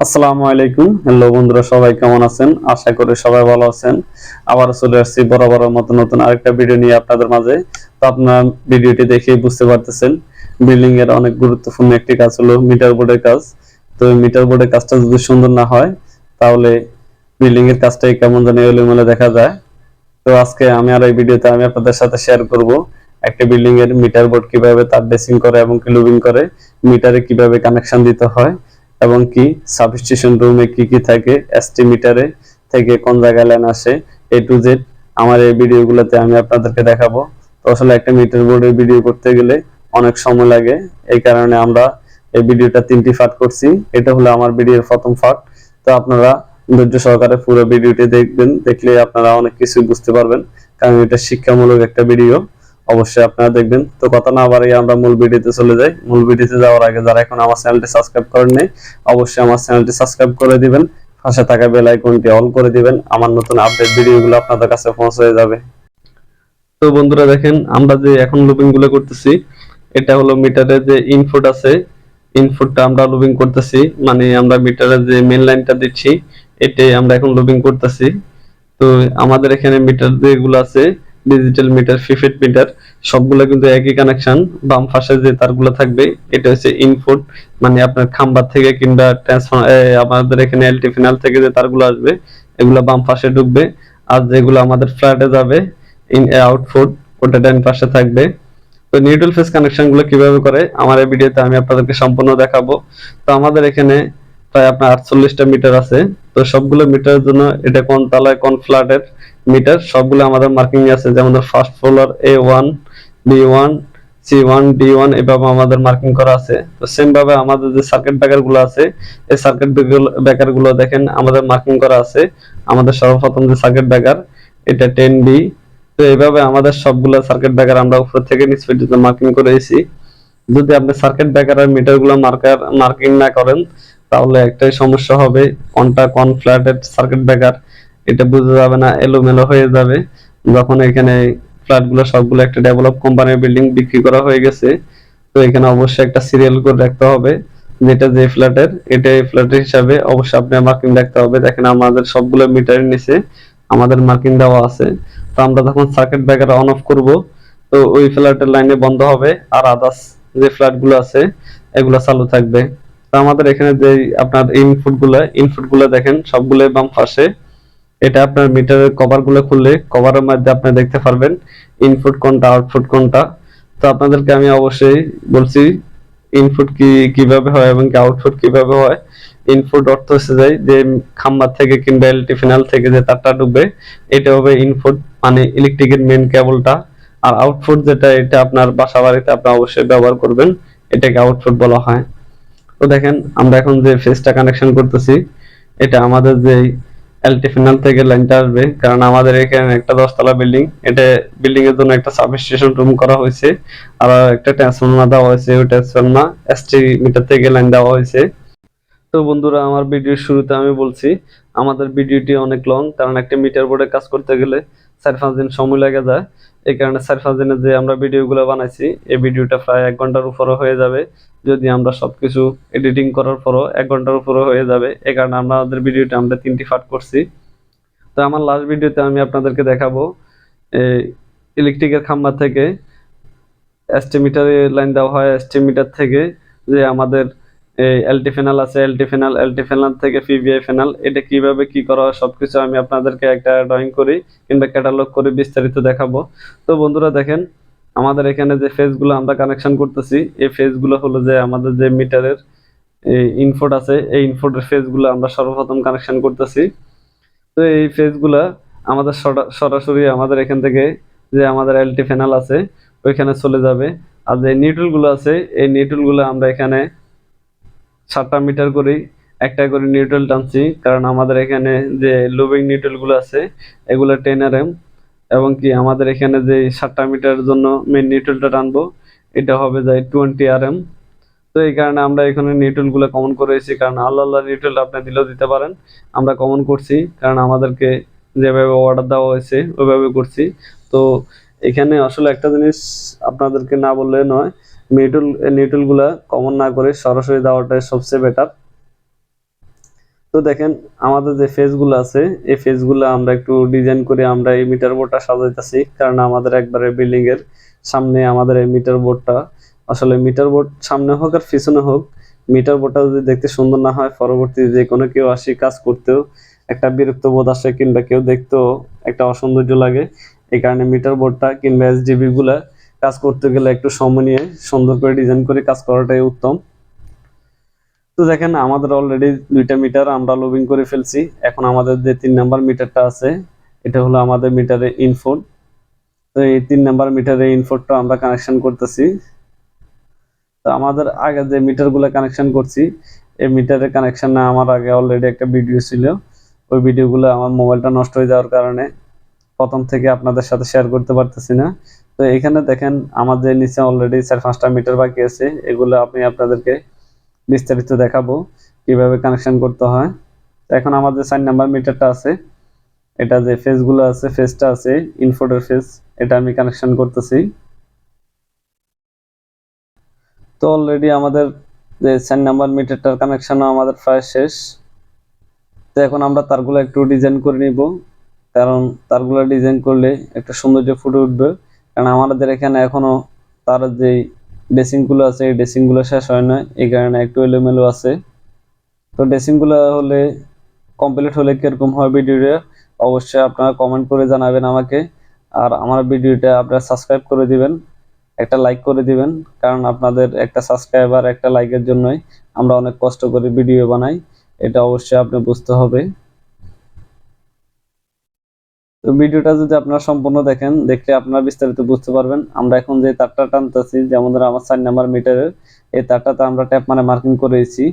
আসসালামু আলাইকুম। হ্যালো বন্ধুরা, সবাই কেমন আছেন? আশা করি সবাই ভালো আছেন। আবার চলে আসছি বরাবরের মতো নতুন আরেকটা ভিডিও নিয়ে আপনাদের মাঝে। তো আপনারা ভিডিওটি দেখেই বুঝতে পারতেছেন বিল্ডিং এর অনেক গুরুত্বপূর্ণ একটি কাজ হলো মিটার বোর্ডের কাজ। তো মিটার বোর্ডের কাজটা যদি সুন্দর না হয় তাহলে বিল্ডিং এর কাজটাই কেমন জানি এলোমেলো দেখা যায়। তো আজকে আমি আর এই ভিডিওতে আমি আপনাদের সাথে শেয়ার করব একটা বিল্ডিং এর মিটার বোর্ড কিভাবে তার ড্রেসিং করে এবং কি লুবিং করে, মিটারে কিভাবে কানেকশন দিতে হয় এবং কি সাবস্টেশন রুমে কি কি থাকে, এসটি মিটারে থেকে কোন জায়গায় লাইন আসে, এ টু জেড আমার এই ভিডিওগুলোতে আমি আপনাদেরকে দেখাবো। তো আসলে একটা মিটার বোর্ডের ভিডিও করতে গেলে অনেক সময় লাগে, এই কারণে আমরা এই ভিডিওটা তিনটি পার্ট করছি। এটা হলো আমার ভিডিওর প্রথম পার্ট। তো আপনারা ধৈর্য সহকারে পুরো ভিডিওটি দেখবেন, দেখলে আপনারা অনেক কিছু বুঝতে পারবেন, কারণ এটা শিক্ষামূলক একটা ভিডিও। অবশ্যই আপনারা দেখবেন। তো কথা না বাড়িয়ে আমরা মূল ভিডিওতে চলে যাই। মূল ভিডিওতে যাওয়ার আগে যারা এখন আমার চ্যানেলটি সাবস্ক্রাইব করেন নাই, অবশ্যই আমার চ্যানেলটি সাবস্ক্রাইব করে দিবেন, পাশে থাকা বেল আইকনটি অল করে দিবেন, আমার নতুন আপডেট ভিডিওগুলো আপনাদের কাছে পৌঁছে যাবে। তো বন্ধুরা দেখেন, আমরা যে এখন লুপিং গুলো করতেছি, এটা হলো মিটারের যে ইনপুট আছে, ইনপুটটা আমরা লুপিং করতেছি, মানে আমরা মিটারের যে মেন লাইনটা দিচ্ছি এটাই আমরা এখন লুপিং করতেছি। তো আমাদের এখানে মিটার যেগুলো আছে, ডিজিটাল মিটার, প্রিপেড মিটার, সবগুলো কিন্তু একই কানেকশন। বাম পাশে যে তারগুলো থাকবে এটা হচ্ছে ইনপুট, মানে আপনার খাম্বা থেকে কিংবা ট্রান্সফর্মার, আমাদের এখানে এলটি ফিনাল থেকে যে তারগুলো আসবে এগুলো বাম পাশে ঢুকবে। আর যেগুলো আমাদের ফ্ল্যাটে যাবে ইন আউটপুট, ওটা ডান পাশে থাকবে। তো নিউট্রাল ফেজ কানেকশন গুলো কিভাবে করে আমার এই ভিডিওতে আমি আপনাদেরকে সম্পূর্ণ দেখাবো। তো আমাদের এখানে প্রায় আপনার 48টা মিটার আছে। তো সবগুলো মিটারের জন্য এটা কোন তলায় কোন ফ্ল্যাটের মিটার সবগুলো আমাদের মার্কিং আছে, যেমন first floor A1, B1, C1, D1 এভাবে আমাদের মার্কিং করা আছে। তো সেম ভাবে আমাদের যে সার্কিট ব্রেকার গুলো আছে, এই সার্কিট ব্রেকার গুলো দেখেন আমাদের মার্কিং করা আছে। আমাদের সর্বপ্রথম যে সার্কিট ব্রেকার এটা 10B। তো এইভাবে আমাদের সবগুলো সার্কিট ব্রেকার আমরা উপর থেকে নিচ পর্যন্ত মার্কিং করেছি। যদি আপনি সার্কিট ব্রেকার আর মিটার গুলো মার্কিং না করেন তাহলে একটাই সমস্যা হবে, কোনটা কোন ফ্ল্যাটের সার্কিট ব্রেকার এটা বোঝা যাবে না, এলোমেলো হয়ে যাবে। যখন এখানে ফ্ল্যাট গুলো সবগুলো একটা ডেভেলপ কোম্পানির বিল্ডিং বিক্রি করা হয়ে গেছে, তো এখানে অবশ্যই একটা সিরিয়াল করে রাখতে হবে, যেটা যে ফ্ল্যাটের এটা এই ফ্ল্যাটের হিসাবে অবশ্যই আপনার মার্কিং রাখতে হবে। দেখেন আমাদের সবগুলো মিটারের নিচে আমাদের মার্কিং দেওয়া আছে। তো আমরা যখন সার্কিট ব্রেকার অন অফ করব তো ওই ফ্ল্যাটের লাইনে বন্ধ হবে, আর আদার্স যে ফ্ল্যাট গুলো আছে এগুলো চালু থাকবে। তো আমাদের এখানে যে আপনার ইনপুট গুলো দেখেন সবগুলো বাম পাশে। এটা আপনার মিটারের কভার গুলো খুললে কভারের মধ্যে আপনি দেখতে পারবেন ইনপুট কোনটা আউটপুট কোনটা। তো আপনাদেরকে আমি অবশ্যই বলছি ইনপুট কিভাবে হয় এবং আউটপুট কিভাবে হয়। ইনপুট অর্থ হচ্ছে যে খাম্বা থেকে কিংবা এলটি ফিনাল থেকে যে তারটা ঢুকবে এটা হবে ইনপুট, মানে ইলেকট্রিকের মেন কেবলটা। আর আউটপুট যেটা, এটা আপনার বাসা বাড়িতে আপনি অবশ্যই ব্যবহার করবেন, এটাকে আউটপুট বলা হয়। তো দেখেন আমরা এখন যে ফেজটা কানেকশন করতেছি এটা আমাদের যে এলটি ফিনাল থেকে লাইনটা আসবে, কারণ আমাদের এখানে একটা 10 তলা বিল্ডিং, এটা বিল্ডিং এর জন্য একটা সাবস্টেশন রুম করা হয়েছে, আর একটা ট্রান্সফরমার দেওয়া হয়েছে, ওই ট্রান্সফরমার এসটি মিটার থেকে লাইন দেওয়া হয়েছে। তো বন্ধুরা, আমার ভিডিওর শুরুতে আমি বলছি আমাদের ভিডিওটি অনেক লং, কারণ একটা মিটার বোর্ডে কাজ করতে গেলে 4-5 দিন সময় লেগে যায়। এই কারণে 4-5 দিনের যে আমরা ভিডিওগুলো বানাইছি এই ভিডিওটা প্রায় 1 ঘন্টার উপরে হয়ে যাবে। যদি আমরা সবকিছু এডিটিং করার পরও 1 ঘন্টার উপরে হয়ে যাবে, এই কারণে আমাদের ভিডিওটা আমরা 3টি পার্ট করছি। তো আমার লাস্ট ভিডিওতে আমি আপনাদেরকে দেখাবো এই ইলেকট্রিকের খাম্বা থেকে এসটি মিটারে লাইন দেওয়া হয়, এসটি মিটার থেকে যে আমাদের এই এলটি ফ্যানাল আছে, এলটি ফ্যানাল থেকে পিভিআই ফ্যানাল, এটা কিভাবে কি করা হয় সবকিছু আমি আপনাদেরকে একটা ড্রয়িং করি কিংবা ক্যাটালগ করে বিস্তারিত দেখাবো। তো বন্ধুরা দেখেন, আমাদের এখানে যে ফেজগুলো আমরা কানেকশন করতেছি এই ফেজগুলো হলো যে আমাদের যে মিটারের ইনপুট আছে, এই ইনপুটের ফেজগুলো আমরা সর্বপ্রথম কানেকশন করতেছি। তো এই ফেজগুলা আমাদের সরাসরি আমাদের এখান থেকে যে আমাদের এলটি ফ্যানাল আছে ওইখানে চলে যাবে। আর যে নিউট্রাল গুলো আছে এই নিউট্রাল গুলো আমরা এখানে 7টা মিটার করে একটা করে নিউট্রাল টানছি, কারণ আমাদের এখানে যে লুবিং নিউট্রাল গুলো আছে এগুলো 10 RM, এবং কি আমাদের এখানে যে 7টা মিটারের জন্য মেন নিউট্রালটা টানবো এটা হবে যায় 20 RM। তো এই কারণে আমরা এখানে নিউট্রাল গুলো কমন করেছি, কারণ আল্লাহ আল্লাহ নিউট্রাল আপনি দিলেও দিতে পারেন, আমরা কমন করছি কারণ আমাদেরকে যেভাবে অর্ডার দেওয়া হয়েছে ওইভাবে করছি। তো এখানে আসলে একটা জিনিস আপনাদেরকে না বললে নয়, নিউট্রাল গুলা কমন না করে সরাসরি দেওয়াটাই সবচেয়ে বেটার। তো দেখেন আমাদের যে ফেসগুলো আছে এই ফেসগুলো আমরা একটু ডিজাইন করে আমরা এই মিটার বোর্ডটা সাজাইতেছি, কারণ আমাদের একবারে বিল্ডিং এর সামনে আমাদের এই মিটার বোর্ডটা, আসলে মিটার বোর্ড সামনে হোক আর পিছনে হোক, মিটার বোর্ডটা যদি দেখতে সুন্দর না হয় পরবর্তীতে যে কোনো কেউ আসি কাজ করতেও একটা বিরক্ত বোধ আসে, কিংবা কেউ দেখতেও একটা অসৌন্দর্য লাগে। এই কারণে মিটার বোর্ডটা কিংবা এসডিবি গুলা কাজ করতে গেলে একটু সময় নিয়ে সুন্দর করে ডিজাইন করে কাজ করাটাই উত্তম। তো দেখেন আমাদের অলরেডি 2টা মিটার আমরা লোডিং করে ফেলছি। এখন আমাদের যে 3 নাম্বার মিটারটা আছে এটা হলো আমাদের মিটারে ইনপুট। তো এই 3 নাম্বার মিটারে ইনপুটটা আমরা কানেকশন করতেছি। তো আমাদের আগে যে মিটারগুলো কানেকশন করছি এই মিটারের কানেকশনে আমার আগে অলরেডি একটা ভিডিও ছিল, ওই ভিডিওগুলো আমার মোবাইলটা নষ্ট হয়ে যাওয়ার কারণে প্রথম থেকে আপনাদের সাথে শেয়ার করতে পারতেছি না। তো এখানে দেখেন আমাদের নিচে অলরেডি 4-5টা মিটার বাকি আছে, এগুলো আমি আপনাদেরকে বিস্তারিত দেখাবো কিভাবে কানেকশন করতে হয়। এখন আমাদের 4 নাম্বার মিটারটা আছে, এটা যে ফেজগুলো আছে ফেজটা আছে ইনপুটের ফেজ, এটা আমি কানেকশন করতেছি। তো অলরেডি আমাদের যে 4 নাম্বার মিটারটার কানেকশনও আমাদের প্রায় শেষ। তো এখন আমরা তারগুলো একটু ডিজাইন করে নিব, কারণ তারগুলো ডিজাইন করলে একটা সৌন্দর্য ফুটে উঠবে। কারণ আমাদের এখানে এখনো তার যে ড্রেসিংগুলো আছে এই ড্রেসিংগুলো শেষ হয় না, এই কারণে একটু এলোমেলো আছে। তো ড্রেসিংগুলো হলে কমপ্লিট হলে কিরকম হয় ভিডিওটা অবশ্যই আপনারা কমেন্ট করে জানাবেন আমাকে। আর আমার ভিডিওটা আপনারা সাবস্ক্রাইব করে দিবেন, একটা লাইক করে দিবেন, কারণ আপনাদের একটা সাবস্ক্রাইবার একটা লাইকের জন্যই আমরা অনেক কষ্ট করে ভিডিও বানাই, এটা অবশ্যই আপনি বুঝতে হবে। তো ভিডিওটা যদি আপনারা সম্পূর্ণ দেখেন, দেখলে আপনারা বিস্তারিত বুঝতে পারবেন। আমরা এখন যে তারটা টানতেছি যেমন ধরো আমার 4 নাম্বার মিটারের এই তারটাতে আমরা ট্যাপ মানে মার্কিং করেছি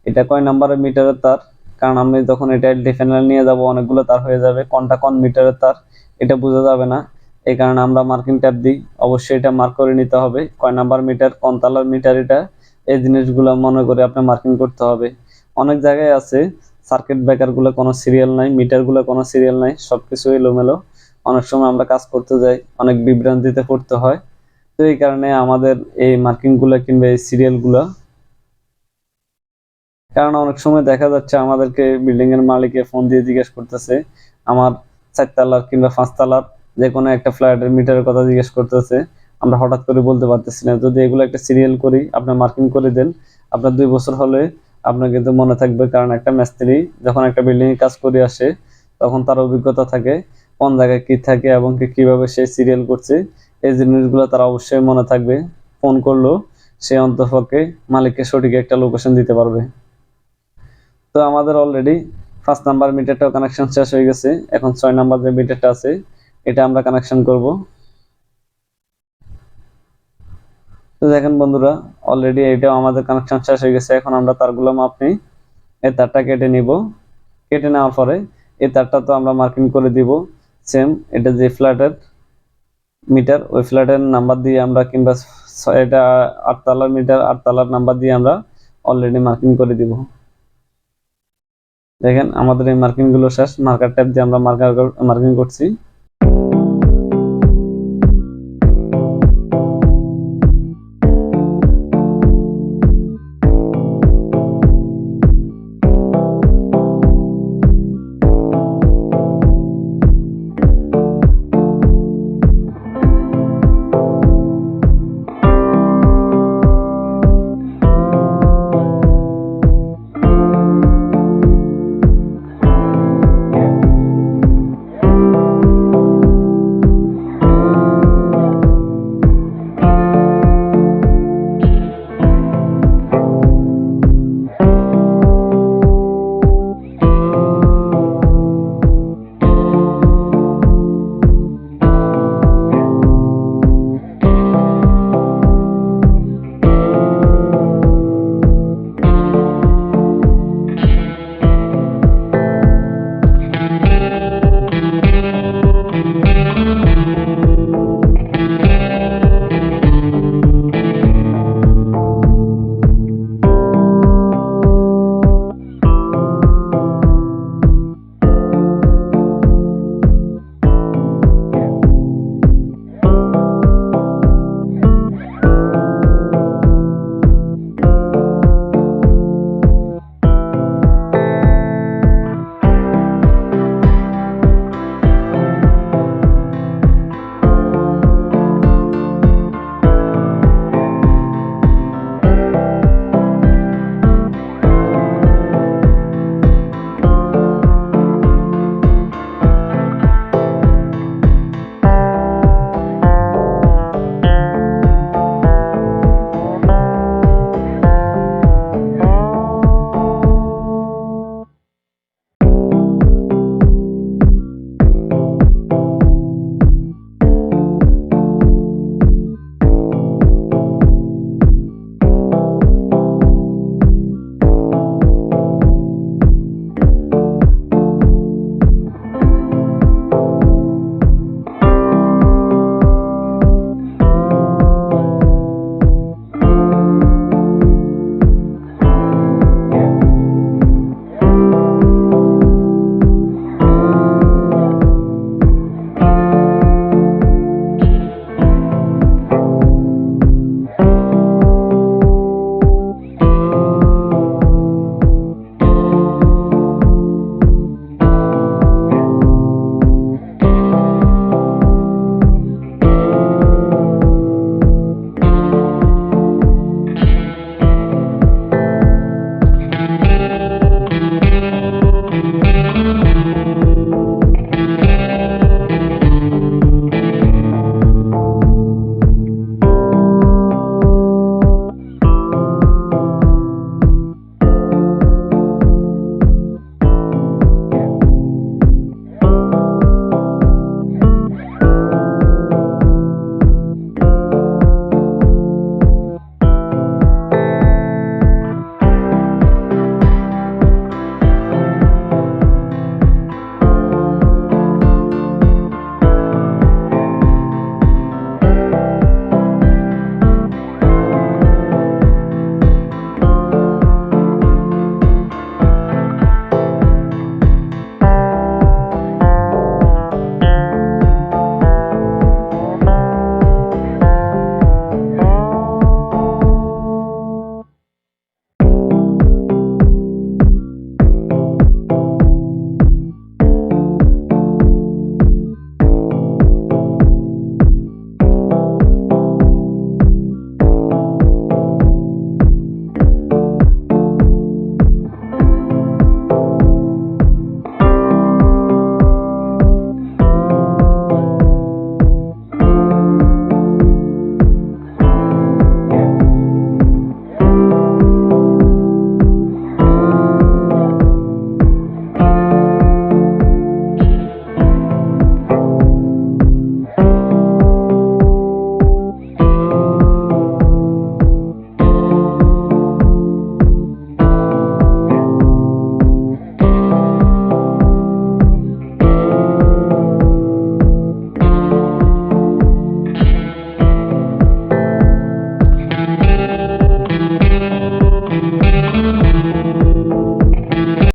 এটা কয় নাম্বারের মিটারের তার, কারণ আমি যখন এটা ডিফাইনাল নিয়ে যাব অনেকগুলো তার হয়ে যাবে, কোনটা কোন মিটারের তার এটা বোঝা যাবে না। এই কারণে আমরা মার্কিং ট্যাপ দিই, অবশ্যই এটা মার্ক করে নিতে হবে কয় নাম্বার মিটার কোন তালার মিটার, এটা এই জিনিসগুলো মনে করে আপনি মার্কিং করতে হবে। অনেক জায়গায় আছে সার্কিট ব্রেকার গুলো কোনো সিরিয়াল নাই, মিটার গুলো কোনো সিরিয়াল নাই, সবকিছু এলোমেলো, অনেক সময় আমরা কাজ করতে যাই অনেক বিভ্রান্তিতে পড়তে হয়। তো এই কারণে আমাদের এই মার্কিং গুলা কিংবা এই সিরিয়াল গুলা, কারণ অনেক সময় দেখা যাচ্ছে আমাদেরকে বিল্ডিং এর মালিকে ফোন দিয়ে জিজ্ঞেস করতেছে আমার 4 তলার কিংবা 5 তলার যে কোনো একটা ফ্ল্যাটের মিটারের কথা জিজ্ঞেস করতেছে, আমরা হঠাৎ করে বলতে পারতেছি না। যদি এগুলো একটা সিরিয়াল করি আপনার মার্কিং করে দেন, আপনার 2 বছর হলে আপনার কিন্তু মনে থাকবে, কারণ একটা মিস্ত্রি যখন একটা বিল্ডিং এ কাজ করে আসে তখন তার অভিজ্ঞতা থাকে কোন জায়গায় কি থাকে এবং কিভাবে সে সিরিয়াল করছে, এই জিনিসগুলো তার অবশ্যই মনে থাকবে। ফোন করলো সে অন্তপক্ষে মালিককে সঠিক একটা লোকেশন দিতে পারবে। তো আমাদের অলরেডি 5 নাম্বার মিটারটাও কানেকশন শেষ হয়ে গেছে, এখন 6 নাম্বার যে মিটারটা আছে এটা আমরা কানেকশন করব। তো দেখেন বন্ধুরা অলরেডি এটাও আমাদের কানেকশন শেষ হয়ে গেছে, এখন আমরা তারগুলো মাপ নিই। এই তারটা কেটে নিব, কেটে নেওয়ার পরে এই তারটা তো আমরা মার্কিং করে দিব সেম, এটা যে ফ্ল্যাটের মিটার ওই ফ্ল্যাটের নাম্বার দিয়ে আমরা কিংবা এটা 8 তলার মিটার 8 তলার নাম্বার দিয়ে আমরা অলরেডি মার্কিং করে দিব। দেখেন আমাদের এই মার্কিং গুলো শেষ, মার্কার ট্যাপ দিয়ে আমরা মার্কিং করছি।